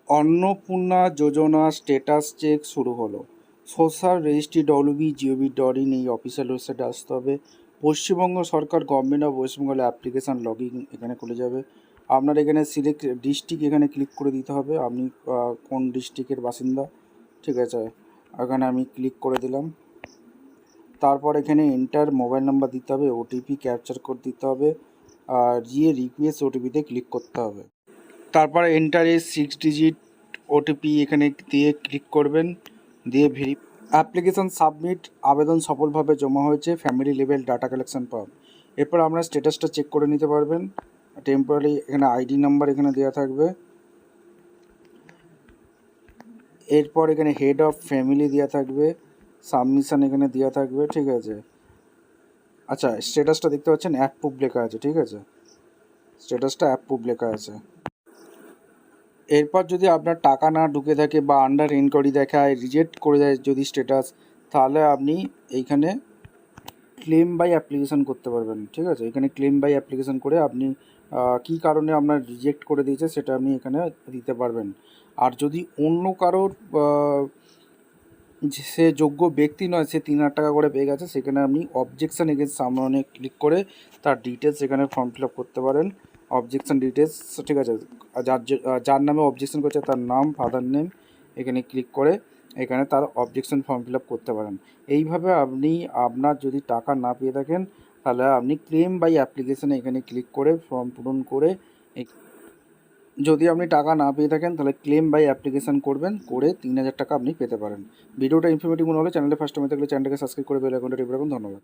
অন্নপূর্ণা যোজনা status check শুরু হলো। Social registry www.gov.in এই অফিসিয়াল ওয়েবসাইটে আসতে হবে। পশ্চিমবঙ্গ সরকার government of West Bengal application login এখানে খুলে যাবে। আপনার এখানে সিলেক্ট ডিস্ট্রিক্ট এখানে ক্লিক করে দিতে হবে, আপনি কোন ডিস্ট্রিক্টের বাসিন্দা। ঠিক আছে, এখানে আমি ক্লিক করে দিলাম। তারপর এখানে এন্টার মোবাইল নাম্বার দিতে হবে, ওটিপি ক্যাপচার কোড দিতে হবে, আর গিয়ে রিকোয়েস্ট ওটিপিতে ক্লিক করতে হবে। তারপরে এন্টার এ 6 ডিজিট ওটিপি এখানে দিয়ে ক্লিক করবেন, দিয়ে অ্যাপ্লিকেশান সাবমিট, আবেদন সফলভাবে জমা হয়েছে, ফ্যামিলি লেভেল ডাটা কালেকশন পাব। এরপর আপনার স্ট্যাটাসটা চেক করে নিতে পারবেন। টেম্পোরারি এখানে আইডি নাম্বার এখানে দেওয়া থাকবে। এরপর এখানে হেড অফ ফ্যামিলি দেওয়া থাকবে, সাবমিশন এখানে দেওয়া থাকবে। ঠিক আছে, আচ্ছা স্ট্যাটাসটা দেখতে পাচ্ছেন অ্যাপ্রুভ লেখা আছে। ঠিক আছে, স্ট্যাটাসটা অ্যাপ্রুভ লেখা আছে। এরপর যদি আপনার টাকা না ঢুকে থাকে বা আন্ডার এনকোয়ারি দেখায়, রিজেক্ট করে দেয় যদি স্ট্যাটাস, তাহলে আপনি এইখানে ক্লেম বাই অ্যাপ্লিকেশান করতে পারবেন। ঠিক আছে, এখানে ক্লেম বাই অ্যাপ্লিকেশান করে আপনি কী কারণে আপনার রিজেক্ট করে দিয়েছে সেটা আপনি এখানে দিতে পারবেন। আর যদি অন্য কারোর সে যোগ্য ব্যক্তি নয়, সে 3,000 টাকা করে পেয়ে গেছে, সেখানে আপনি অবজেকশান এগেন্স্ট সামনে ক্লিক করে তার ডিটেলস এখানে ফর্ম ফিল আপ করতে পারেন। অবজেকশান ডিটেলস, ঠিক আছে, যার নামে অবজেকশন করছে তার নাম, ফাদার নেম এখানে ক্লিক করে এখানে তার অবজেকশন ফর্ম ফিল আপ করতে পারেন। এইভাবে আপনি আপনার যদি টাকা না পেয়ে থাকেন তাহলে আপনি ক্লেম বাই অ্যাপ্লিকেশানে এখানে ক্লিক করে ফর্ম পূরণ করে, যদি আপনি টাকা না পেয়ে থাকেন তাহলে ক্লেম বাই অ্যাপ্লিকেশান করবেন, করে 3,000 টাকা আপনি পেতে পারেন। ভিডিওটা ইনফরমেটিভ মনে হলে চ্যানেলে ফার্স্ট টাইম থাকলে চ্যানেলটাকে সাবস্ক্রাইব করে বেল আইকনটা টিপে রাখুন। ধন্যবাদ।